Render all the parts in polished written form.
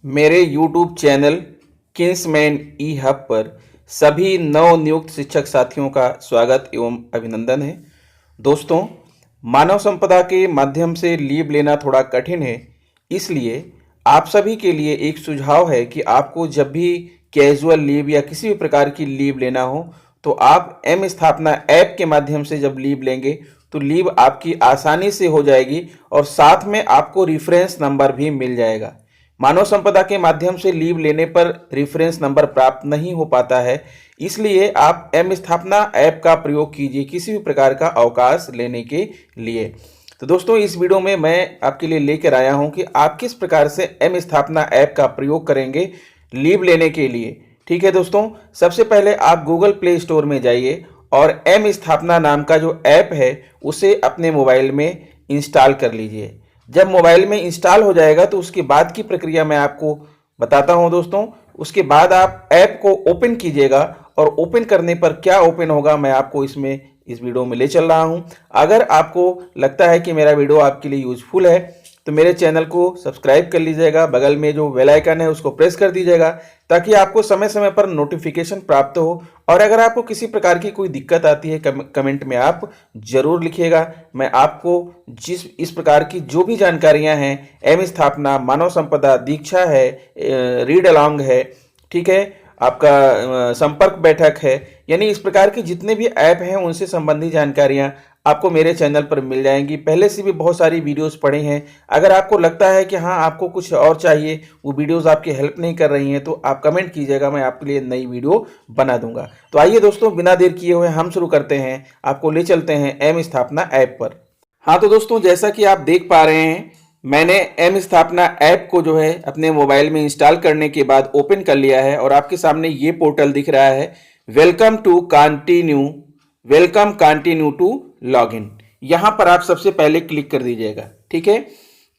मेरे YouTube channel Kingsman ई hub पर सभी नवनियुक्त शिक्षक साथियों का स्वागत एवं अभिनंदन है। दोस्तों, मानव संपदा के माध्यम से लीव लेना थोड़ा कठिन है, इसलिए आप सभी के लिए एक सुझाव है कि आपको जब भी कैजुअल लीव या किसी भी प्रकार की लीव लेना हो तो आप एम स्थापना ऐप के माध्यम से जब लीव लेंगे तो लीव आपकी आसानी से हो जाएगी और साथ में आपको रेफरेंस नंबर भी मिल जाएगा। मानव संपदा के माध्यम से लीव लेने पर रेफरेंस नंबर प्राप्त नहीं हो पाता है, इसलिए आप एम स्थापना ऐप का प्रयोग कीजिए किसी भी प्रकार का अवकाश लेने के लिए। तो दोस्तों, इस वीडियो में मैं आपके लिए लेकर आया हूं कि आप किस प्रकार से एम स्थापना ऐप का प्रयोग करेंगे लीव लेने के लिए। ठीक है दोस्तों, सबसे पहले आप गूगल प्ले स्टोर में जाइए और एम स्थापना नाम का जो ऐप है उसे अपने मोबाइल में इंस्टॉल कर लीजिए। जब मोबाइल में इंस्टॉल हो जाएगा तो उसके बाद की प्रक्रिया मैं आपको बताता हूं दोस्तों। उसके बाद आप ऐप को ओपन कीजिएगा और ओपन करने पर क्या ओपन होगा मैं आपको इस वीडियो में ले चल रहा हूं। अगर आपको लगता है कि मेरा वीडियो आपके लिए यूजफुल है तो मेरे चैनल को सब्सक्राइब कर लीजिएगा, बगल में जो बेल आइकन है उसको प्रेस कर दीजिएगा ताकि आपको समय समय पर नोटिफिकेशन प्राप्त हो। और अगर आपको किसी प्रकार की कोई दिक्कत आती है कमेंट में आप जरूर लिखिएगा। मैं आपको इस प्रकार की जो भी जानकारियां हैं, एम स्थापना, मानव संपदा, दीक्षा है, रीड अलॉन्ग है, ठीक है, आपका संपर्क बैठक है, यानी इस प्रकार के जितने भी ऐप हैं उनसे संबंधित जानकारियां आपको मेरे चैनल पर मिल जाएंगी। पहले से भी बहुत सारी वीडियोस पड़ी हैं। अगर आपको लगता है कि हाँ आपको कुछ और चाहिए, वो वीडियोस आपकी हेल्प नहीं कर रही हैं, तो आप कमेंट कीजिएगा, मैं आपके लिए नई वीडियो बना दूंगा। तो आइए दोस्तों, बिना देर किए हुए हम शुरू करते हैं, आपको ले चलते हैं एम स्थापना ऐप पर। हाँ तो दोस्तों, जैसा कि आप देख पा रहे हैं, मैंने एम स्थापना ऐप को जो है अपने मोबाइल में इंस्टॉल करने के बाद ओपन कर लिया है और आपके सामने ये पोर्टल दिख रहा है, वेलकम कंटिन्यू टू लॉगिन। यहां पर आप सबसे पहले क्लिक कर दीजिएगा। ठीक है,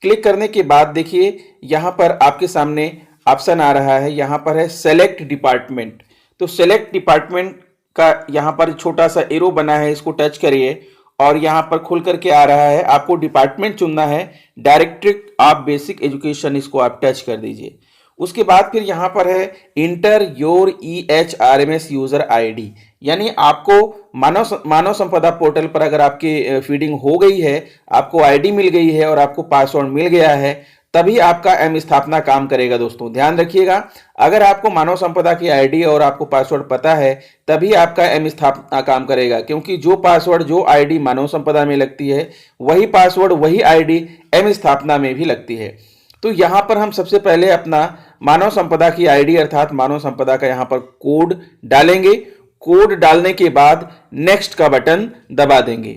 क्लिक करने के बाद देखिए यहां पर आपके सामने ऑप्शन आ रहा है, यहां पर है सेलेक्ट डिपार्टमेंट। तो सेलेक्ट डिपार्टमेंट का यहां पर छोटा सा एरो बना है, इसको टच करिए और यहां पर खुल करके आ रहा है, आपको डिपार्टमेंट चुनना है, डायरेक्टरेट ऑफ बेसिक एजुकेशन, इसको आप टच कर दीजिए। उसके बाद फिर यहां पर है inter your EHRMS user ID, यानी आपको मानव संपदा पोर्टल पर अगर आपकी फीडिंग हो गई है, आपको आईडी मिल गई है और आपको पासवर्ड मिल गया है, तभी आपका एम स्थापना काम करेगा। दोस्तों ध्यान रखिएगा, अगर आपको मानव संपदा की आईडी और आपको पासवर्ड पता है तभी आपका एम स्थापना काम करेगा, क्योंकि जो पासवर्ड जो आईडी मानव संपदा में लगती है वही पासवर्ड वही आईडी एम स्थापना में भी लगती है। तो यहां पर हम सबसे पहले अपना मानव संपदा की आईडी अर्थात मानव संपदा का यहां पर कोड डालेंगे। कोड डालने के बाद नेक्स्ट का बटन दबा देंगे।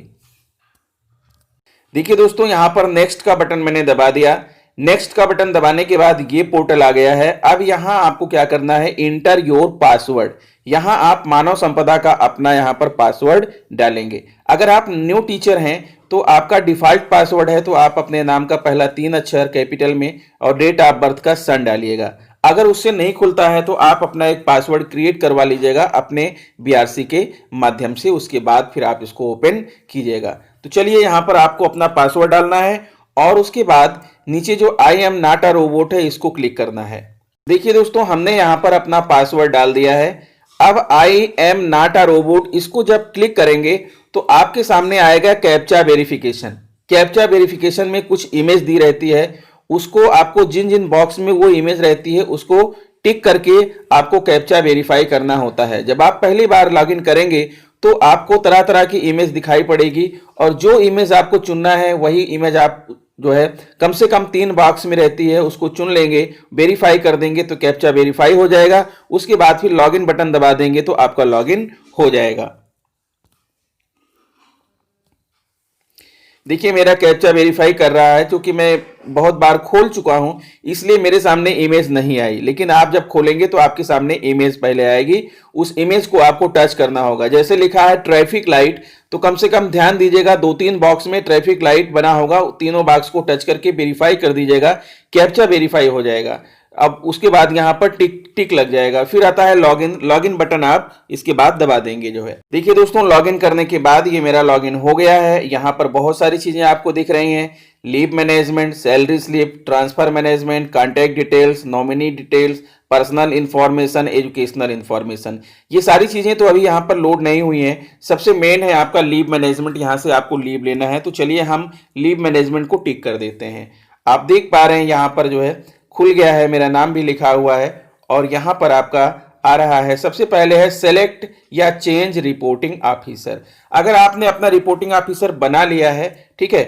देखिए दोस्तों, यहां पर नेक्स्ट का बटन मैंने दबा दिया। नेक्स्ट का बटन दबाने के बाद ये पोर्टल आ गया है। अब यहां आपको क्या करना है, इंटर योर पासवर्ड। यहां आप मानव संपदा का अपना यहां पर पासवर्ड डालेंगे। अगर आप न्यू टीचर हैं तो आपका डिफॉल्ट पासवर्ड है तो आप अपने नाम का पहला 3 अक्षर कैपिटल में और डेट ऑफ बर्थ का सन डालिएगा। अगर उससे नहीं खुलता है तो आप अपना एक पासवर्ड क्रिएट करवा लीजिएगा अपने BRC के माध्यम से, उसके बाद फिर आप इसको ओपन कीजिएगा। तो चलिए, यहां पर आपको अपना पासवर्ड डालना है और उसके बाद नीचे जो I am not a robot है इसको क्लिक करना है। देखिए दोस्तों, हमने यहां पर अपना पासवर्ड डाल दिया है। अब I am not a robot, इसको जब क्लिक करेंगे तो आपके सामने आएगा कैप्चा वेरिफिकेशन। कैप्चा वेरिफिकेशन में कुछ इमेज दी रहती है, उसको आपको जिन जिन बॉक्स में वो इमेज रहती है उसको टिक करके आपको कैप्चा वेरीफाई करना होता है। जब आप पहली बार लॉगिन करेंगे तो आपको तरह तरह की इमेज दिखाई पड़ेगी और जो इमेज आपको चुनना है वही इमेज आप जो है कम से कम 3 बॉक्स में रहती है, उसको चुन लेंगे, वेरीफाई कर देंगे तो कैप्चा वेरीफाई हो जाएगा। उसके बाद फिर लॉगिन बटन दबा देंगे तो आपका लॉगिन हो जाएगा। देखिए, मेरा कैप्चा वेरीफाई कर रहा है, क्योंकि मैं बहुत बार खोल चुका हूं इसलिए मेरे सामने इमेज नहीं आई, लेकिन आप जब खोलेंगे तो आपके सामने इमेज पहले आएगी। उस इमेज को आपको टच करना होगा। जैसे लिखा है ट्रैफिक लाइट, तो कम से कम ध्यान दीजिएगा 2-3 बॉक्स में ट्रैफिक लाइट बना होगा, तीनों बॉक्स को टच करके वेरीफाई कर दीजिएगा, कैप्चा वेरीफाई हो जाएगा। अब उसके बाद यहाँ पर टिक टिक लग जाएगा। फिर आता है लॉगिन, लॉगिन बटन आप इसके बाद दबा देंगे जो है। देखिए दोस्तों, लॉगिन करने के बाद ये मेरा लॉगिन हो गया है। यहाँ पर बहुत सारी चीजें आपको दिख रही हैं, leave management, salary slip, transfer management, contact details, nominee details, personal information, educational information. ये सारी चीजें तो अभी यहाँ पर लोड नहीं हुई हैं। सबसे मेन है आपका लीव मैनेजमेंट, यहाँ से आपको लीव लेना है। तो चलिए हम लीव मैनेजमेंट को टिक कर देते हैं। आप देख पा रहे हैं यहाँ पर जो है खुल गया है, मेरा नाम भी लिखा हुआ है और यहाँ पर आपका आ रहा है। सबसे पहले है सेलेक्ट या चेंज रिपोर्टिंग ऑफिसर। अगर आपने अपना रिपोर्टिंग ऑफिसर बना लिया है, ठीक है,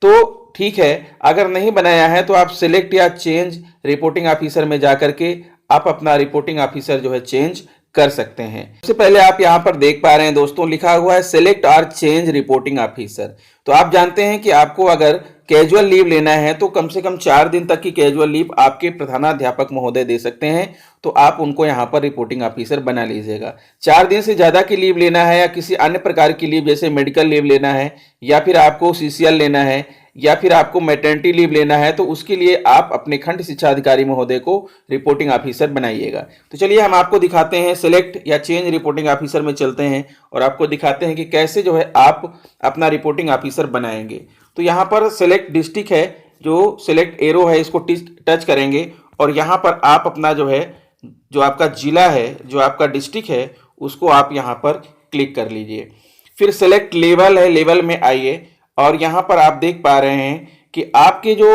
तो ठीक है। अगर नहीं बनाया है तो आप सिलेक्ट या चेंज रिपोर्टिंग ऑफिसर में जाकर के आप अपना रिपोर्टिंग ऑफिसर जो है चेंज कर सकते हैं। सबसे पहले आप यहां पर देख पा रहे हैं दोस्तों, लिखा हुआ है सिलेक्ट और चेंज रिपोर्टिंग ऑफिसर। तो आप जानते हैं कि आपको अगर कैजुअल लीव लेना है तो कम से कम 4 दिन तक की कैजुअल लीव आपके प्रधानाध्यापक महोदय दे सकते हैं। तो आप उनको यहाँ पर रिपोर्टिंग ऑफिसर बना लीजिएगा। 4 दिन से ज्यादा की लीव लेना है या किसी अन्य प्रकार की लीव जैसे मेडिकल लीव लेना है या फिर आपको सीसीएल लेना है या फिर आपको मैटरनिटी लीव लेना है, तो उसके लिए आप अपने खंड शिक्षा अधिकारी महोदय को रिपोर्टिंग ऑफिसर बनाइएगा। तो चलिए हम आपको दिखाते हैं, सिलेक्ट या चेंज रिपोर्टिंग ऑफिसर में चलते हैं और आपको दिखाते हैं कि कैसे जो है आप अपना रिपोर्टिंग ऑफिसर बनाएंगे। तो यहाँ पर सिलेक्ट डिस्ट्रिक्ट है, जो सिलेक्ट एरो है इसको टच करेंगे और यहाँ पर आप अपना जो है, जो आपका जिला है, जो आपका डिस्ट्रिक्ट है, उसको आप यहाँ पर क्लिक कर लीजिए। फिर सिलेक्ट लेवल है, लेवल में आइए और यहाँ पर आप देख पा रहे हैं कि आपके जो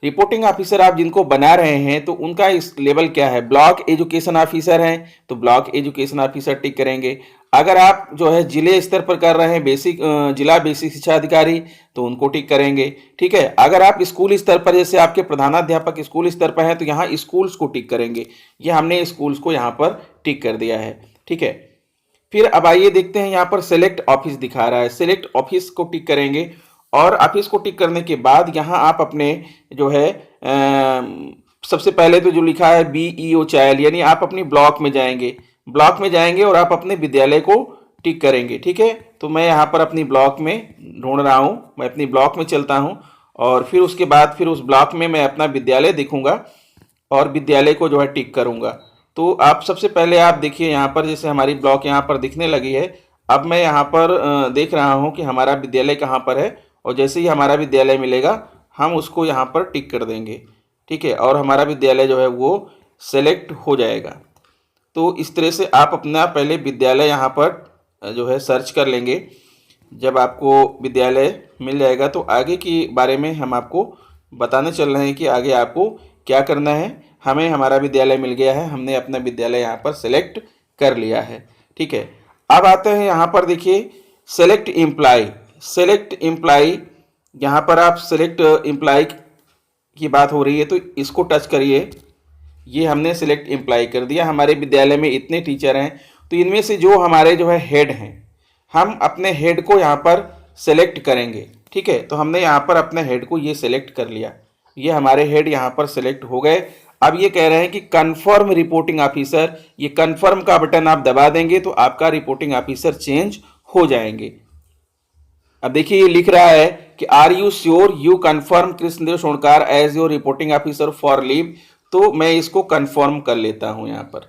रिपोर्टिंग ऑफिसर आप जिनको बना रहे हैं तो उनका इस लेवल क्या है। ब्लॉक एजुकेशन ऑफिसर हैं तो ब्लॉक एजुकेशन ऑफिसर टिक करेंगे। अगर आप जो है जिले स्तर पर कर रहे हैं, जिला बेसिक शिक्षा अधिकारी, तो उनको टिक करेंगे। ठीक है। अगर आप स्कूल स्तर पर, जैसे आपके प्रधानाध्यापक स्कूल स्तर पर हैं, तो यहाँ स्कूल्स को टिक करेंगे। ये हमने स्कूल्स को यहाँ पर टिक कर दिया है। ठीक है। फिर अब आइए देखते हैं, यहाँ पर सेलेक्ट ऑफिस दिखा रहा है, सेलेक्ट ऑफिस को टिक करेंगे और ऑफिस को टिक करने के बाद यहाँ आप अपने जो है सबसे पहले तो जो लिखा है BEO चाइल्ड, यानी आप अपनी ब्लॉक में जाएंगे, ब्लॉक में जाएंगे और आप अपने विद्यालय को टिक करेंगे। ठीक है। तो मैं यहाँ पर अपनी ब्लॉक में ढूंढ रहा हूँ, मैं अपनी ब्लॉक में चलता हूँ और फिर उसके बाद फिर उस ब्लॉक में मैं अपना विद्यालय देखूंगा और विद्यालय को जो है टिक करूंगा। तो आप सबसे पहले आप देखिए यहाँ पर, जैसे हमारी ब्लॉक यहाँ पर दिखने लगी है। अब मैं यहाँ पर देख रहा हूँ कि हमारा विद्यालय कहाँ पर है और जैसे ही हमारा विद्यालय मिलेगा हम उसको यहाँ पर टिक कर देंगे। ठीक है। और हमारा विद्यालय जो है वो सेलेक्ट हो जाएगा। तो इस तरह से आप अपना पहले विद्यालय यहाँ पर जो है सर्च कर लेंगे। जब आपको विद्यालय मिल जाएगा तो आगे के बारे में हम आपको बताने चल रहे हैं कि आगे आपको क्या करना है। हमें हमारा विद्यालय मिल गया है, हमने अपना विद्यालय यहाँ पर सेलेक्ट कर लिया है। ठीक है। अब आते हैं यहाँ पर, देखिए सेलेक्ट एम्प्लॉय, सेलेक्ट एम्प्लॉय, यहाँ पर आप सेलेक्ट एम्प्लॉय की बात हो रही है तो इसको टच करिए। ये हमने सेलेक्ट एम्प्लॉय कर दिया। हमारे विद्यालय में इतने टीचर हैं तो इनमें से जो हमारे जो है हेड हैं, हम अपने हेड को यहाँ पर सेलेक्ट करेंगे। ठीक है। तो हमने यहाँ पर अपने हेड को ये सेलेक्ट कर लिया, ये हमारे हेड यहाँ पर सेलेक्ट हो गए। अब ये कह रहे हैं कि कन्फर्म रिपोर्टिंग ऑफिसर, ये कन्फर्म का बटन आप दबा देंगे तो आपका रिपोर्टिंग ऑफिसर चेंज हो जाएंगे। अब देखिए ये लिख रहा है कि are you sure you confirm Krishnadev Sonkar as your reporting officer for leave. तो मैं इसको कन्फर्म कर लेता हूं यहाँ पर।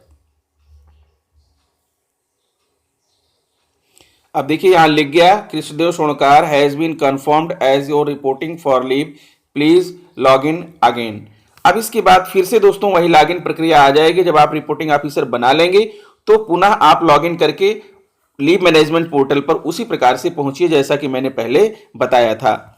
अब देखिए यहां लिख गया Krishnadev Sonkar has been confirmed as your reporting for leave, please log in again. अब इसके बाद फिर से दोस्तों वही लॉगिन प्रक्रिया आ जाएगी। जब आप रिपोर्टिंग ऑफिसर बना लेंगे तो पुनः आप लॉगिन करके लीव मैनेजमेंट पोर्टल पर उसी प्रकार से पहुंचिए जैसा कि मैंने पहले बताया था।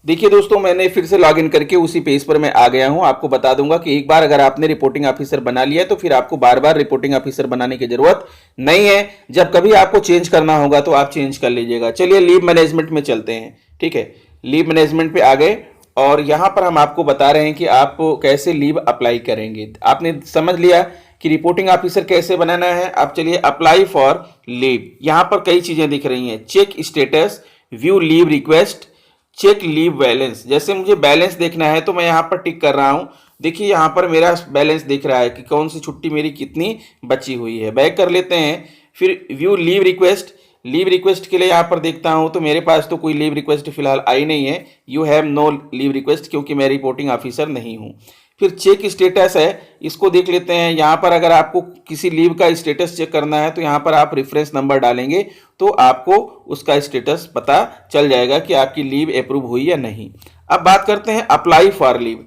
देखिए दोस्तों, मैंने फिर से लॉगिन करके उसी पेज पर मैं आ गया हूं। आपको बता दूंगा कि एक बार अगर आपने रिपोर्टिंग ऑफिसर बना लिया तो फिर आपको बार बार रिपोर्टिंग ऑफिसर बनाने की जरूरत नहीं है। जब कभी आपको चेंज करना होगा तो आप चेंज कर लीजिएगा। चलिए लीव मैनेजमेंट में चलते हैं। ठीक है। लीव मैनेजमेंट पे आ गए और यहां पर हम आपको बता रहे हैं कि आप कैसे लीव अप्लाई करेंगे। आपने समझ लिया कि रिपोर्टिंग ऑफिसर कैसे बनाना है। अब चलिए अप्लाई फॉर लीव, यहां पर कई चीजें दिख रही हैं। Check status, view leave request, check leave balance. जैसे मुझे बैलेंस देखना है तो मैं यहाँ पर टिक कर रहा हूँ। देखिए यहाँ पर मेरा बैलेंस दिख रहा है कि कौन सी छुट्टी मेरी कितनी बची हुई है। बैक कर लेते हैं। फिर view leave request, leave request के लिए यहाँ पर देखता हूँ तो मेरे पास तो कोई लीव रिक्वेस्ट फिलहाल आई नहीं है। You have no leave request, क्योंकि मैं रिपोर्टिंग ऑफिसर नहीं हूँ। फिर चेक स्टेटस है, इसको देख लेते हैं। यहाँ पर अगर आपको किसी लीव का स्टेटस चेक करना है तो यहाँ पर आप रेफरेंस नंबर डालेंगे तो आपको उसका स्टेटस पता चल जाएगा कि आपकी लीव अप्रूव हुई या नहीं। अब बात करते हैं अप्लाई फॉर लीव।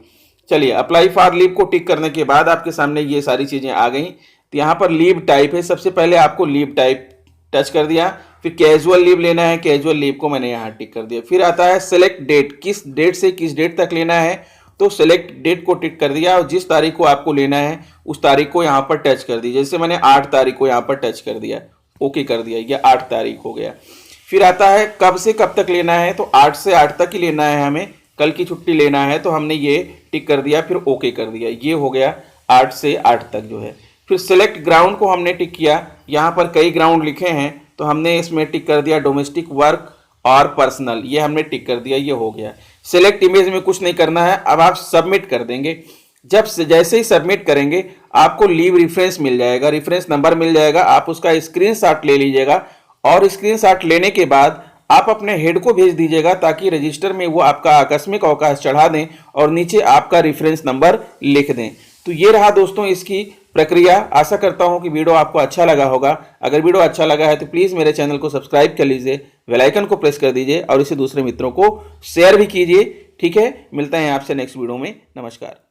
चलिए, अप्लाई फॉर लीव को टिक करने के बाद आपके सामने ये सारी चीज़ें आ गई। तो यहाँ पर लीव टाइप है, सबसे पहले आपको लीव टाइप टच कर दिया। फिर कैजुअल लीव लेना है, कैजुअल लीव को मैंने यहाँ टिक कर दिया। फिर आता है सेलेक्ट डेट, किस डेट से किस डेट तक लेना है, तो सेलेक्ट डेट को टिक कर दिया और जिस तारीख को आपको लेना है उस तारीख को यहाँ पर टच कर दिया। जैसे मैंने 8 तारीख को यहाँ पर टच कर दिया, ओके कर दिया, ये 8 तारीख हो गया। फिर आता है कब से कब तक लेना है, तो 8 से 8 तक ही लेना है हमें, कल की छुट्टी लेना है तो हमने ये टिक कर दिया, फिर ओके कर दिया, ये हो गया 8 से 8 तक जो है। फिर सिलेक्ट ग्राउंड को हमने टिक किया, यहाँ पर कई ग्राउंड लिखे हैं तो हमने इसमें टिक कर दिया डोमेस्टिक वर्क और पर्सनल, ये हमने टिक कर दिया, ये हो गया। सिलेक्ट इमेज में कुछ नहीं करना है, अब आप सबमिट कर देंगे। जैसे ही सबमिट करेंगे आपको लीव रेफरेंस मिल जाएगा, रेफरेंस नंबर मिल जाएगा, आप उसका स्क्रीनशॉट ले लीजिएगा और स्क्रीनशॉट लेने के बाद आप अपने हेड को भेज दीजिएगा ताकि रजिस्टर में वो आपका आकस्मिक अवकाश चढ़ा दें और नीचे आपका रेफरेंस नंबर लिख दें। तो ये रहा दोस्तों इसकी प्रक्रिया। आशा करता हूं कि वीडियो आपको अच्छा लगा होगा। अगर वीडियो अच्छा लगा है तो प्लीज़ मेरे चैनल को सब्सक्राइब कर लीजिए, बेल आइकन को प्रेस कर दीजिए और इसे दूसरे मित्रों को शेयर भी कीजिए। ठीक है, मिलते हैं आपसे नेक्स्ट वीडियो में। नमस्कार।